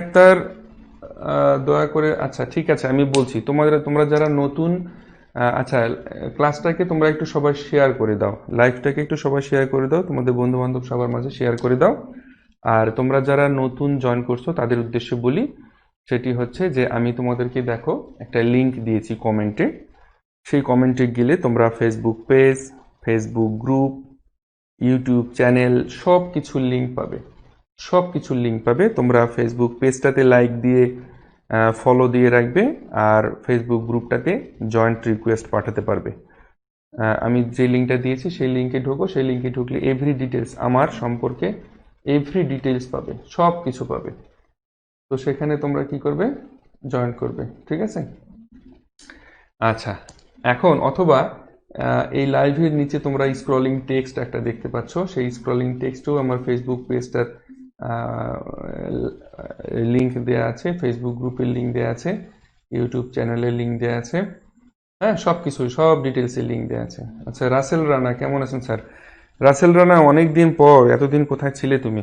আক্তার দয়া করে, আচ্ছা ঠিক আছে আমি বলছি, তোমরা যারা নতুন, আচ্ছা ক্লাসটাকে তোমরা একটু সবাই শেয়ার করে দাও, লাইভটাকে একটু সবাই শেয়ার করে দাও, তোমাদের বন্ধু বান্ধব সবার মাঝে শেয়ার করে দাও। আর তোমরা যারা নতুন জয়েন করছো তাদের উদ্দেশ্যে বলি, সেটি হচ্ছে যে আমি তোমাদেরকে দেখো একটা লিংক দিয়েছি কমেন্টে, সেই কমেন্টে গেলে তোমরা Facebook page, Facebook group, YouTube channel সব কিছুর লিঙ্ক পাবে, সব কিছুর লিঙ্ক পাবে। তোমরা ফেসবুক পেজটাতে লাইক দিয়ে ফলো দিয়ে রাখবে, আর ফেসবুক গ্রুপটাতে জয়েন্ট রিকোয়েস্ট পাঠাতে পারবে। আমি যে লিঙ্কটা দিয়েছি সেই লিঙ্কে ঢোকো, সেই লিঙ্কে ঢুকলে এভরি ডিটেলস আমার সম্পর্কে এভরি ডিটেলস পাবে, সব কিছু পাবে। তো সেখানে তোমরা কি করবে, জয়েন করবে, ঠিক আছে? আচ্ছা, এখন অথবা এই লাইভের নিচে তোমরা স্ক্রলিং টেক্সট একটা দেখতে পাচ্ছ, সেই স্ক্রলিং টেক্সটও আমার ফেসবুক পেজটার লিঙ্ক দেওয়া আছে, ফেসবুক গ্রুপের লিঙ্ক দেওয়া আছে, ইউটিউব চ্যানেলের লিঙ্ক দেওয়া আছে, হ্যাঁ সব কিছু, সব ডিটেলসের লিঙ্ক দেওয়া আছে। আচ্ছা রাসেল রানা কেমন আছেন স্যার? রাসেল রানা অনেক দিন পর, এতদিন কোথায় ছিলে তুমি?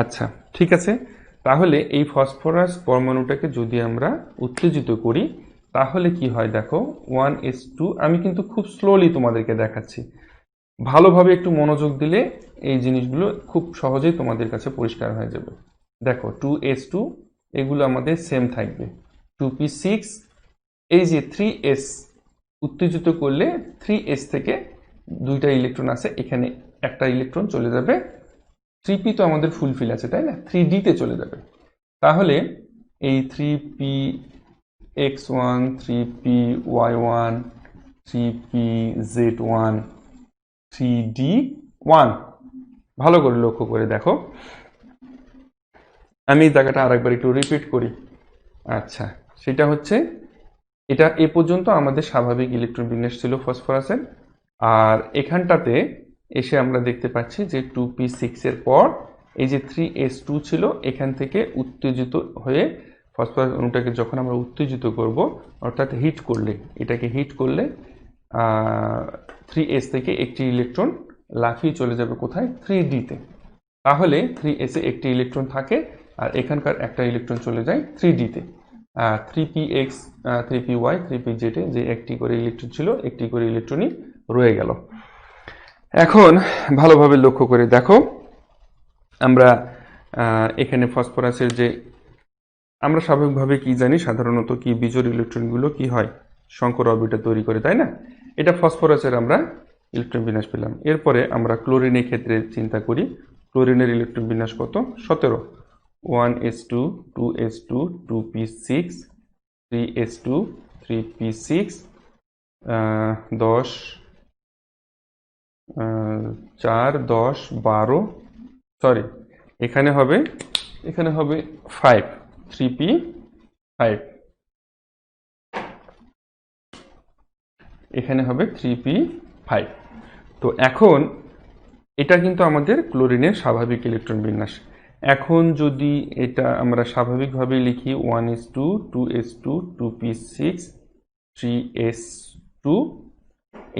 আচ্ছা ঠিক আছে, তাহলে এই ফসফরাস পরমাণুটাকে যদি আমরা উত্তেজিত করি তাহলে কি হয় দেখো, 1s2, আমি কিন্তু খুব স্লোলি তোমাদেরকে দেখাচ্ছি, ভালোভাবে একটু মনোযোগ দিলে এই জিনিসগুলো খুব সহজেই তোমাদের কাছে পরিষ্কার হয়ে যাবে। দেখো 2s2 এগুলো আমাদের সেম থাকবে, 2p6, এই যে 3s উত্তেজিত করলে 3s থেকে দুইটা ইলেকট্রন আছে, এখানে একটা ইলেকট্রন চলে যাবে, 3p তো আমাদের ফুলফিল আছে তাই না, 3d তে চলে যাবে। তাহলে এই 3px1, 3py1, 3pz1, 3d1, ভালো করে লক্ষ্য করে দেখো, আমি এই জায়গাটা আরেকবার একটু রিপিট করি। আচ্ছা সেটা হচ্ছে, এটা এ পর্যন্ত আমাদের স্বাভাবিক ইলেকট্রন বিন্যাস ছিল ফসফরাসের, আর এখানটাতে এসে আমরা দেখতে পাচ্ছি যে 2p6 এর পর এই যে 3s2 ছিল, এখান থেকে উত্তেজিত হয়ে ফসফরাস অণুটাকে যখন আমরা উত্তেজিত করব, অর্থাৎ হিট করলে, এটাকে হিট করলে 3s থেকে একটি ইলেকট্রন লাফিয়ে চলে যাবে কোথায়, 3d তে। তাহলে 3s এ একটি ইলেকট্রন থাকে আর এখানকার একটা ইলেকট্রন চলে যায় 3d তে। 3px, 3py, 3pz এ যে একটি করে ইলেকট্রন ছিল, একটি করে ইলেকট্রনই রয়ে গেল। এখন ভালোভাবে লক্ষ্য করে দেখো, আমরা এখানে ফসফরাসের যে, আমরা স্বাভাবিকভাবে কি জানি, সাধারণত কি বিজোড় ইলেকট্রনগুলো কি হয়, সংকর অরবিটাল তৈরি করে তাই না, এটা ফসফরাসের আমরা ইলেকট্রন বিন্যাস পেলাম। এরপরে আমরা ক্লোরিনের ক্ষেত্রে চিন্তা করি, ক্লোরিনের ইলেকট্রন বিন্যাস কত, 17, 1s2, 2s2, 2p6, 3s2, 3p6, 10, 4, 10, 12, sorry এখানে হবে 5, 3p5, এখানে হবে 3p5। তো এখন এটা কিন্তু আমাদের ক্লোরিনের স্বাভাবিক ইলেকট্রন বিন্যাস। এখন যদি এটা আমরা স্বাভাবিকভাবে লিখি 1s2, 2s2, 2p6, 3s2,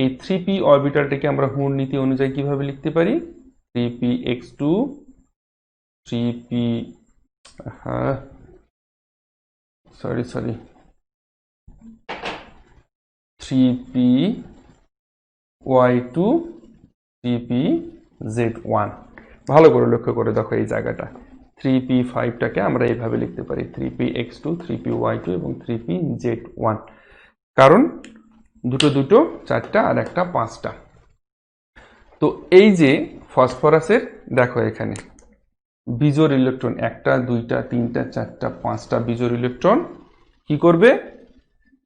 এই 3p অরবিটালটাকে আমরা হুর নীতি অনুযায়ী কিভাবে লিখতে পারি, 3px2, 3p, sorry 3py2, 3pz1, ভালো করে লক্ষ্য করে দেখো এই জায়গাটা, 3p5টাকে আমরা এইভাবে লিখতে পারি, 3px2, 3py2 এবং 3pz1, কারণ দুটো দুটো 4টা আর একটা 5টা। তো এই যে ফসফরাসের দেখো এখানে বিজোড় ইলেকট্রন 1টা 2টা 3টা 4টা 5টা বিজোড় ইলেকট্রন কি করবে,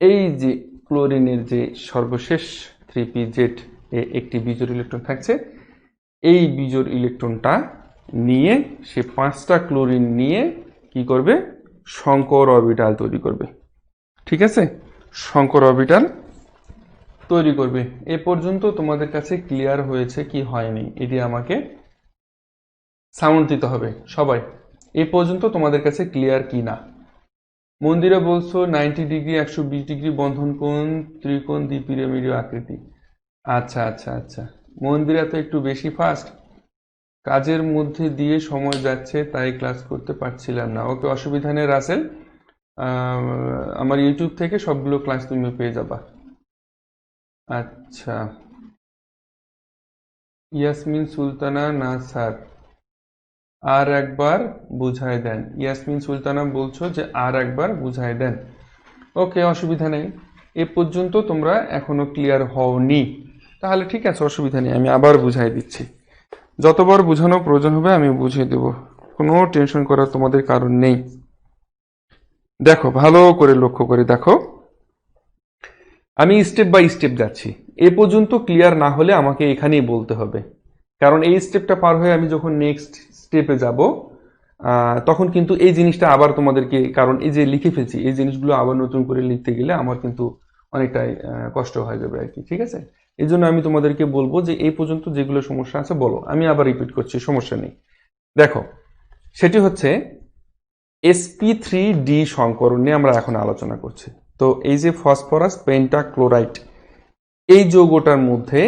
এই যে ক্লোরিনের যে সর্বশেষ 3pz এ একটি বিজোড় ইলেকট্রন থাকছে, এই বিজোড় ইলেকট্রনটা নিয়ে সে 5টা ক্লোরিন নিয়ে কি করবে, সংকর অরবিটাল তৈরি করবে, ঠিক আছে, সংকর অরবিটাল তৈরি করবে। এ পর্যন্ত তোমাদের কাছে ক্লিয়ার হয়েছে কি হয়নি, এটি আমাকে সাউন্ড দিতে হবে সবাই, এ পর্যন্ত তোমাদের কাছে ক্লিয়ার কি না। মন্দিরে বলছো 90 ডিগ্রি 120 ডিগ্রি বন্ধন কোণ ত্রিকোণ দ্বিপিরামিডীয় আকৃতি। আচ্ছা আচ্ছা আচ্ছা, মন্দিরা তো একটু বেশি ফাস্ট, কাজের মধ্যে দিয়ে সময় যাচ্ছে তাই ক্লাস করতে পারছিলাম না। ওকে, অসুবিধা নেই রাসেল, আমার ইউটিউব থেকে সবগুলো ক্লাস তুমি পেয়ে যাবা। আচ্ছা, ইয়াসমিন সুলতানা, না স্যার, আর একবার বুঝায় দেন। ইয়াসমিন সুলতানা বলছো যে আর একবার বুঝায় দেন। ওকে, অসুবিধা নেই, এ পর্যন্ত তোমরা এখনো ক্লিয়ার হওনি, তাহলে ঠিক আছে, অসুবিধা নেই, আমি আবার বুঝাই দিচ্ছি। যতবার বোঝানো প্রয়োজন হবে আমি বুঝিয়ে দেব, কোনো টেনশন করার তোমাদের কারণ নেই। দেখো, ভালো করে লক্ষ্য করে দেখো, আমি স্টেপ বাই স্টেপ যাচ্ছি। এ পর্যন্ত ক্লিয়ার না হলে আমাকে এখানেই বলতে হবে, কারণ এই স্টেপটা পার হয়ে আমি যখন নেক্সট স্টেপে যাব তখন কিন্তু এই জিনিসটা আবার তোমাদেরকে, কারণ এই যে লিখে ফেলছি এই জিনিসগুলো আবার নতুন করে লিখতে গেলে আমার কিন্তু অনেকটাই কষ্ট হয়ে যাবে আর কি, ঠিক আছে। এই জন্য আমি তোমাদেরকে বলবো যে এই পর্যন্ত যেগুলো সমস্যা আছে বলো, আমি আবার রিপিট করছি, সমস্যা নেই। দেখো, সেটি হচ্ছে sp3d সংকরণ নিয়ে আমরা এখন আলোচনা করছি। তো এই যে ফসফরাস পেন্টাক্লোরাইড, এই যৌগটার মধ্যে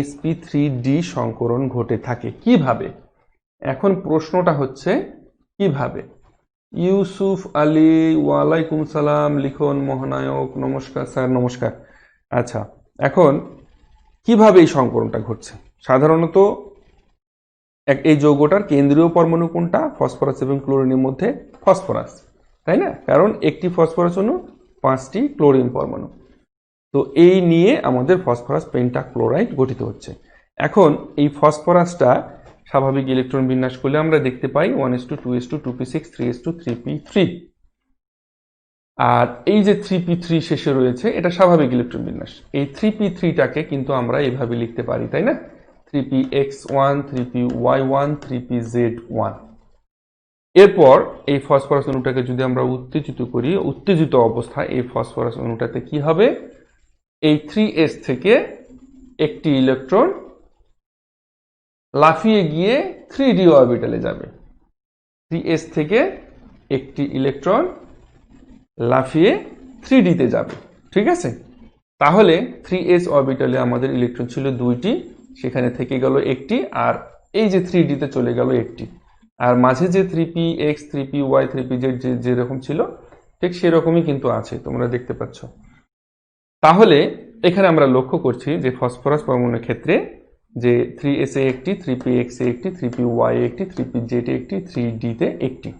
sp3d সংকরণ ঘটে থাকে কিভাবে? এখন প্রশ্নটা হচ্ছে কিভাবে। ইউসুফ আলী, ওয়ালাইকুম সালাম, লিখন মহানায়ক, নমস্কার স্যার। নমস্কার। আচ্ছা, এখন কিভাবে এই সংকরণটা ঘটছে? সাধারণত এই যৌগটার কেন্দ্রীয় পরমাণু কোনটা? ফসফরাস এবং ক্লোরিনের মধ্যে ফসফরাস, তাই না? কারণ একটি ফসফরাস অণু 5টি ক্লোরিন পরমাণু। তো এই নিয়ে আমাদের ফসফরাস পেন্টাক্লোরাইড গঠিত হচ্ছে। এখন এই ফসফরাসটা স্বাভাবিক ইলেকট্রন বিন্যাস করলে আমরা দেখতে পাই 1s2 2s2 2p6 3s2 3p3। আর এই যে 3p3 শেষে রয়েছে এটা স্বাভাবিক ইলেকট্রন বিন্যাস। এই 3p3টাকে কিন্তু আমরা এভাবে লিখতে পারি, তাই না? 3px1 3py1 3pz1। এরপর এই ফসফরাস অণুটাকে যদি আমরা উত্তেজিত করি, উত্তেজিত অবস্থায় এই ফসফরাস অণুটাতে কি হবে? এই 3s থেকে একটি ইলেকট্রন লাফিয়ে গিয়ে 3d অরবিটালে যাবে। 3s থেকে একটি ইলেকট্রন লাফিয়ে 3d তে যাবে, ঠিক আছে। তাহলে 3s অরবিটালে আমাদের ইলেকট্রন ছিল 2টি, সেখানে থেকে গেল একটি, আর এই যে 3d তে চলে গেল একটি, আর মাঝে যে 3px 3py 3pz যেরকম ছিল ঠিক সেরকমই কিন্তু আছে, তোমরা দেখতে পাচ্ছ। তাহলে এখানে আমরা লক্ষ্য করছি যে ফসফরাস পরমাণুর ক্ষেত্রে যে 3s এ একটি, 3px এ একটি, 3py এ একটি, 3pz এ একটি, 3d তে একটি,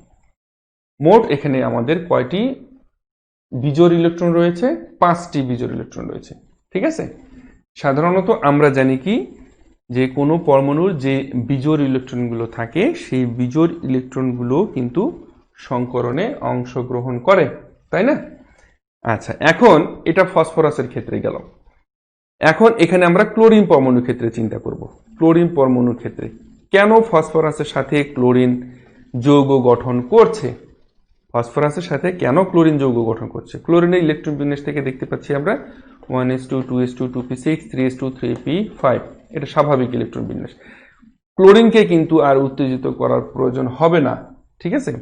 মোট এখানে আমাদের কয়টি বিজোড় ইলেকট্রন রয়েছে? 5টি বিজোড় ইলেকট্রন রয়েছে, ঠিক আছে। সাধারণত আমরা জানি কি, যে কোনো পরমাণুর যে বিজোড় ইলেকট্রনগুলো থাকে সেই বিজোড় ইলেকট্রনগুলো কিন্তু সংকরণে অংশগ্রহণ করে, তাই না? আচ্ছা, এখন এটা ফসফরাসের ক্ষেত্রে গেল। এখন এখানে আমরা ক্লোরিন পরমাণুর ক্ষেত্রে চিন্তা করব। ক্লোরিন পরমাণুর ক্ষেত্রে কেন ফসফরাসের সাথে ক্লোরিন যৌগ গঠন করছে? ফসফরাসের সাথে কেন ক্লোরিন যৌগ গঠন করছে? ক্লোরিনের ইলেকট্রন বিন্যাস থেকে দেখতে পাচ্ছি আমরা 1s2 2s2 2p6 3s2 3p5, এটা স্বাভাবিক ইলেকট্রন বিন্যাস। ক্লোরিনকে কিন্তু আর উত্তেজিত করার প্রয়োজন হবে না, ঠিক আছে।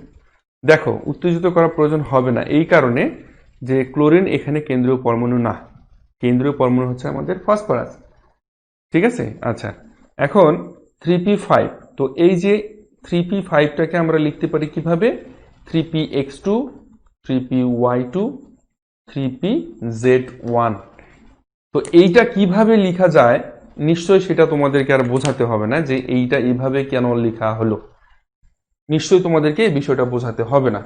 দেখো, উত্তেজিত করার প্রয়োজন হবে না এই কারণে যে ক্লোরিন এখানে কেন্দ্রীয় পরমাণু না, কেন্দ্রীয় পরমাণু হচ্ছে আমাদের ফসফরাস, ঠিক আছে। আচ্ছা, এখন 3p5, তো এই যে 3p5টাকে আমরা লিখতে পারি কিভাবে? 3px2 3py2 3pz1। তো এইটা কিভাবে লেখা যায় নিশ্চয়ই সেটা তোমাদেরকে আর বোঝাতে হবে না যে এইটা এইভাবে কেন লেখা হলো, নিশ্চয়ই তোমাদেরকে এই বিষয়টা বোঝাতে হবে না।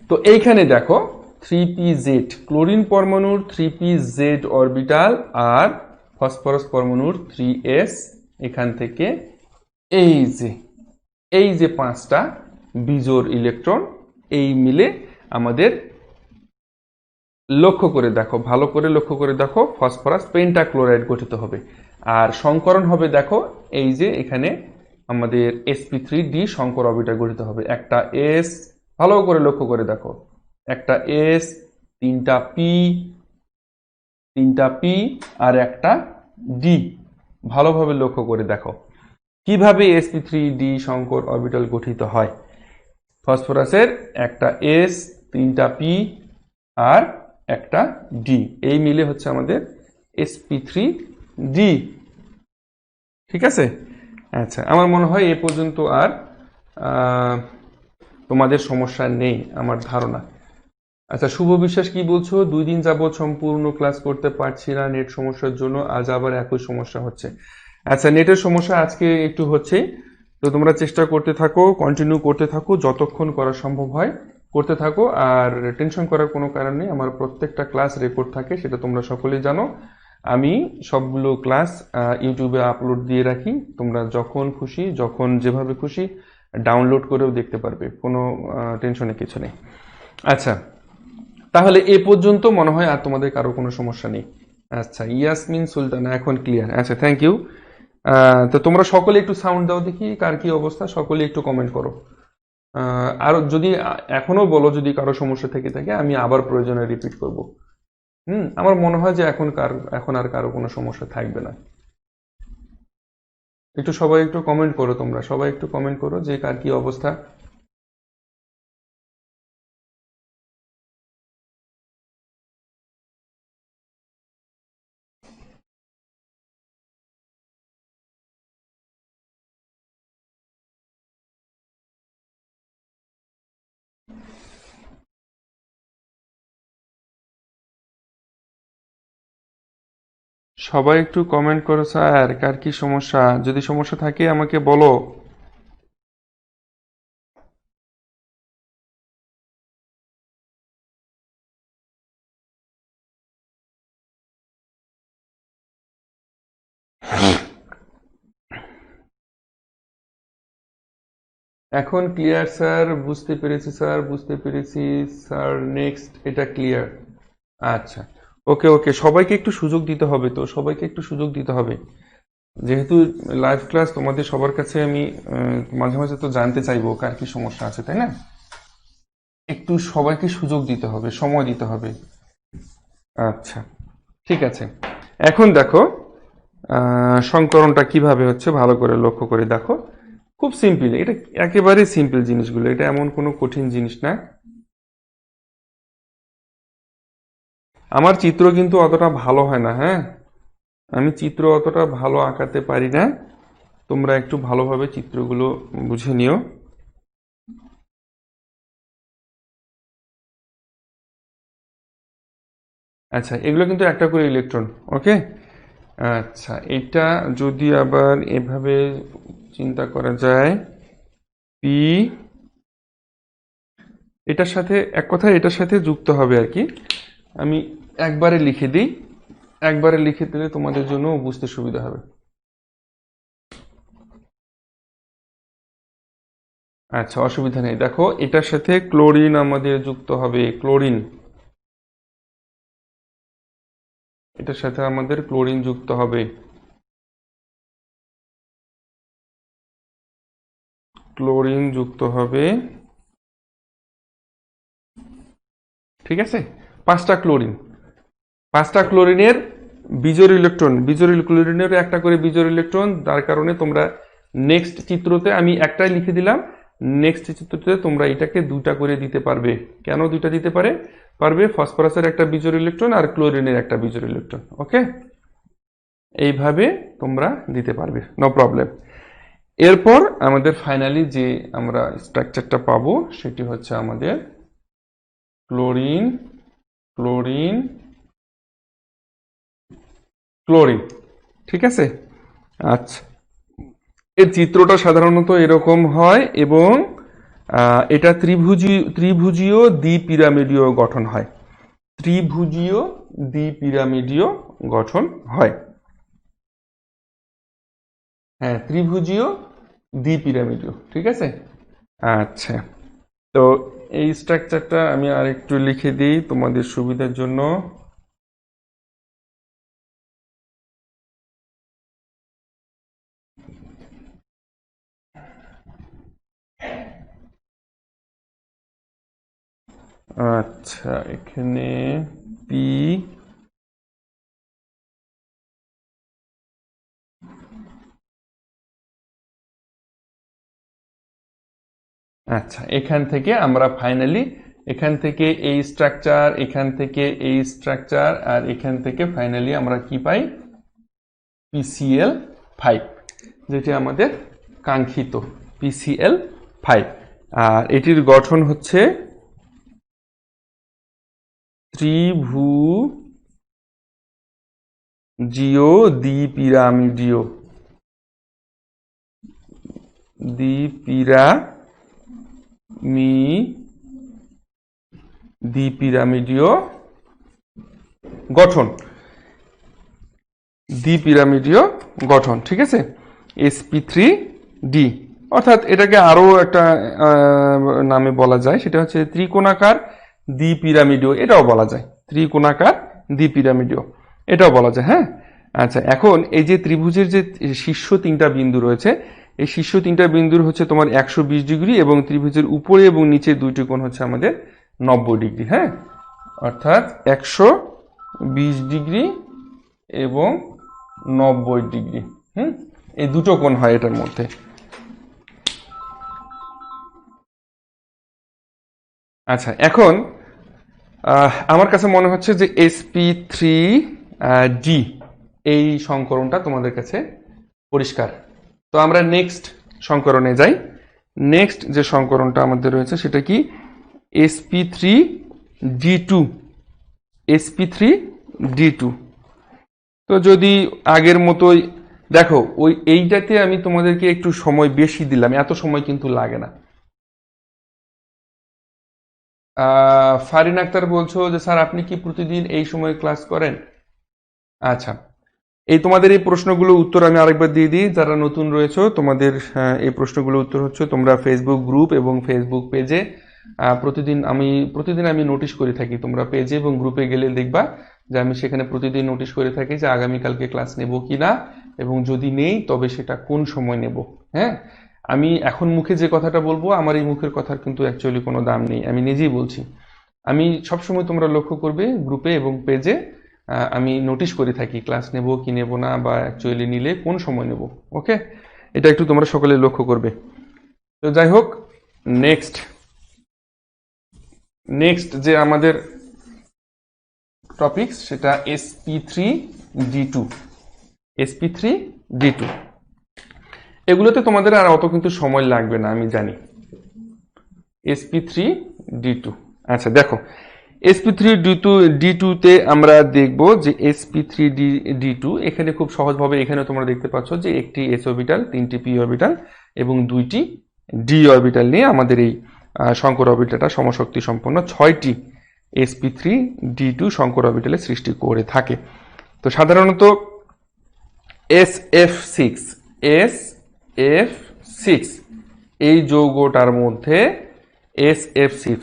তো এইখানে দেখো 3pz, ক্লোরিন পরমাণুর 3pz অরবিটাল আর ফসফরাস পরমাণুর 3s, এখান থেকে এই যে 5টা বিজোড় ইলেকট্রন, এই মিলে আমাদের লক্ষ্য করে দেখো, ভালো করে লক্ষ্য করে দেখো, ফসফরাস পেন্টাক্লোরাইড গঠিত হবে। আর সংকরণ হবে দেখো, এই যে এখানে আমাদের sp3d সংকর অরবিটাল গঠিত হবে। একটা s, ভালো করে লক্ষ্য করে দেখো, একটা s, তিনটা p আর একটা d, ভালোভাবে লক্ষ্য করে দেখো কিভাবে sp3d সংকর অরবিটাল গঠিত হয়। ফসফরাসের একটা s, তিনটা p আর একটা d, এই মিলে হচ্ছে আমাদের sp3d, ঠিক আছে। আচ্ছা, আমার মনে হয় এ পর্যন্ত আর তোমাদের সমস্যা নেই আমার ধারণা। আচ্ছা, শুভ বিশ্বাস কি বলছো? 2 দিন যাবত সম্পূর্ণ ক্লাস করতে পারছি না নেট সমস্যার জন্য, আজ আবার একই সমস্যা হচ্ছে। আচ্ছা, নেটের সমস্যা আজকে একটু হচ্ছে, তো তোমরা চেষ্টা করতে থাকো, কন্টিনিউ করতে থাকো, যতক্ষণ করা সম্ভব হয় করতে থাকো। আর টেনশন করার কোনো কারণ নেই, আমার প্রত্যেকটা ক্লাস রেকর্ড থাকে, সেটা তোমরা সকলেই জানো। আমি সবগুলো ক্লাস ইউটিউবে আপলোড দিয়ে রাখি, তোমরা যখন খুশি যখন যেভাবে খুশি ডাউনলোড করেও দেখতে পারবে, কোনো টেনশনের কিছু নেই। আচ্ছা, তাহলে এ পর্যন্ত মনে হয় আর তোমাদের কারো কোনো সমস্যা নেই। আচ্ছা, ইয়াসমিন সুলতানা এখন ক্লিয়ার। আচ্ছা, থ্যাংক ইউ। তো তোমরা সকলে একটু সাউন্ড দাও দেখি, কার কি অবস্থা, সকলে একটু কমেন্ট করো। আর যদি এখনো বলো যদি কারো সমস্যা থেকে থাকে, আমি আবার প্রয়োজনে রিপিট করব। আমার মনে হয় যে এখন আর কারো কোনো সমস্যা থাকবে না। একটু সবাই একটু কমেন্ট করো, তোমরা সবাই একটু কমেন্ট করো যে কার কি অবস্থা। সবাই একটু কমেন্ট করো স্যার, কার কি সমস্যা, যদি সমস্যা থাকে আমাকে বলো। এখন ক্লিয়ার স্যার, বুঝতে পেরেছি স্যার, বুঝতে পেরেছি স্যার, নেক্সট এটা ক্লিয়ার। আচ্ছা, ওকে ওকে, সবাইকে একটু সুযোগ দিতে হবে, তো সবাইকে একটু সুযোগ দিতে হবে, যেহেতু লাইভ ক্লাস তোমাদের সবার কাছে আমি মাঝে মাঝে তো জানতে চাইবো কার কি সমস্যা আছে, তাই না? একটু সবাইকে সুযোগ দিতে হবে, সময় দিতে হবে। আচ্ছা, ঠিক আছে। এখন দেখো সংকরণটা কিভাবে হচ্ছে ভালো করে লক্ষ্য করে দেখো। খুব সিম্পল, এটা একেবারে সিম্পল জিনিসগুলো, এটা এমন কোনো কঠিন জিনিস না। আমার চিত্র কিন্তু অতটা ভালো হয় না, হ্যাঁ, আমি চিত্র অতটা ভালো আঁকাতে পারি না, তোমরা একটু ভালোভাবে চিত্রগুলো বুঝে নিও। আচ্ছা, এগুলো কিন্তু একটা করে ইলেকট্রন, ওকে। আচ্ছা, এটা যদি আবার এভাবে চিন্তা করা যায়, পি এটার সাথে এক কথা এটার সাথে যুক্ত হবে আর কি। আমি একবারে লিখে দিই, একবারে লিখে দিলে তোমাদের জন্য বুঝতে সুবিধা হবে। আচ্ছা, অসুবিধা নেই, দেখো এটার সাথে ক্লোরিন আমাদের যুক্ত হবে, ক্লোরিন, এটার সাথে আমাদের ক্লোরিন যুক্ত হবে, ক্লোরিন যুক্ত হবে, ঠিক আছে। 5টা ক্লোরিন, 5টা ক্লোরিনের বিজোড় ইলেকট্রন, বিজোড় ক্লোরিনের একটা করে বিজোড় ইলেকট্রন, তার কারণে তোমরা নেক্সট চিত্রতে আমি একটাই লিখে দিলাম, নেক্সট চিত্রতে তোমরা এটাকে 2টা করে দিতে পারবে। কেন 2টা দিতে পারবে? ফসফরাসের একটা বিজোড় ইলেকট্রন আর ক্লোরিনের একটা বিজোড় ইলেকট্রন, ওকে। এইভাবে তোমরা দিতে পারবে, নো প্রবলেম। এরপর আমাদের ফাইনালি যে আমরা স্ট্রাকচারটা পাবো সেটি হচ্ছে আমাদের ক্লোরিন, ক্লোরিন, ক্লোরিন, ঠিক আছে। আচ্ছা, এর চিত্রটা সাধারণত এরকম হয় এবং এটা ত্রিভুজীয় দ্বিপিরামিডীয় গঠন হয়, ত্রিভুজীয় দ্বিপিরামিডীয় গঠন হয়, হ্যাঁ, ত্রিভুজীয় দ্বিপিরামিডীয়, ঠিক আছে। আচ্ছা, তো এই স্ট্রাকচারটা আমি আরেকটু লিখে দিই তোমাদের সুবিধার জন্য। আচ্ছা, এখানে পি, আচ্ছা, এখান থেকে আমরা ফাইনালি এখান থেকে এই স্ট্রাকচার, এখান থেকে এই স্ট্রাকচার, আর এখান থেকে ফাইনালি আমরা কি পাই? PCl5। যেটি আমাদের কাঙ্ক্ষিত PCl5। আর এটির গঠন হচ্ছে ত্রিভুজীয় দ্বিপিরামিডীয় দ্বিপিরামিডীয় গঠন, দ্বিপিরামিডীয় গঠন, ঠিক আছে। sp3d, অর্থাৎ এটাকে আরো একটা নামে বলা যায়, সেটা হচ্ছে ত্রিকোণাকার দ্বিপিরামিডীয়, এটাও বলা যায় ত্রিকোণাকার দ্বিপিরামিডীয়, এটাও বলা যায়। হ্যাঁ, আচ্ছা, এখন এই যে ত্রিভুজের যে শীর্ষ 3টা বিন্দু রয়েছে, এই শীর্ষ 3টা বিন্দুর হচ্ছে তোমার 120 ডিগ্রি, এবং ত্রিভুজের উপরে এবং নিচে দুইটি কোণ হচ্ছে আমাদের 90 ডিগ্রি। হ্যাঁ, অর্থাৎ 120 ডিগ্রি এবং 90 ডিগ্রি। এই দুটো কোণ হয় এটার মধ্যে। আচ্ছা, এখন আমার কাছে মনে হচ্ছে যে sp3d এই সংকরণটা তোমাদের কাছে পরিষ্কার। তো আমরা নেক্সট সংকরণে যাই। নেক্সট যে সংকরণটা আমাদের রয়েছে সেটা কি? sp3d2। sp3d2। তো যদি আগের মতোই দেখো, এইটাতে আমি তোমাদেরকে একটু সময় বেশি দিলাম, এত সময় কিন্তু লাগে না। ফারিন আক্তার বলছো যে স্যার আপনি কি প্রতিদিন এই সময় ক্লাস করেন? আচ্ছা, এই তোমাদের এই প্রশ্নগুলো উত্তর আমি আরেকবার দিয়ে দিই। যারা নতুন রয়েছে তোমাদের এই প্রশ্নগুলো উত্তর হচ্ছে তোমরা ফেসবুক গ্রুপ এবং ফেসবুক পেজে প্রতিদিন আমি নোটিশ করে থাকি। তোমরা পেজে এবং গ্রুপে গেলে দেখবা যে আমি সেখানে প্রতিদিন নোটিশ করে থাকি যে আগামীকালকে ক্লাস নেব কিনা, এবং যদি নেই তবে সেটা কোন সময় নেব। হ্যাঁ, আমি এখন মুখে যে কথাটা বলবো, আমার এই মুখের কথার কিন্তু অ্যাকচুয়ালি কোনো দাম নেই, আমি নিজেই বলছি। আমি সবসময় তোমরা লক্ষ্য করবে গ্রুপে এবং পেজে আমি নোটিশ করে থাকি ক্লাস নেব কি নেব না, বা অ্যাকচুয়ালি নিলে কোন সময় নেব। ওকে, এটা একটু তোমরা সকলে লক্ষ্য করবে। তো যাই হোক, নেক্সট যে আমাদের টপিক সেটা sp3d2। sp3d2 এগুলোতে তোমাদের আর অত কিন্তু সময় লাগবে না, আমি জানি। sp3d2, আচ্ছা দেখো, sp3d2 তে আমরা দেখব যে sp3d2 এখানে খুব সহজভাবে এখানে তোমরা দেখতে পাচ্ছ যে একটি s অরবিটাল, 3টি p অরবিটাল এবং 2টি d অরবিটাল নিয়ে আমাদের এই শঙ্কর অরবিটালটা সমশক্তি সম্পন্ন 6টি sp3d2 শঙ্কর অরবিটালের সৃষ্টি করে থাকে। তো সাধারণত sf6 এই যৌগটার মধ্যে sf6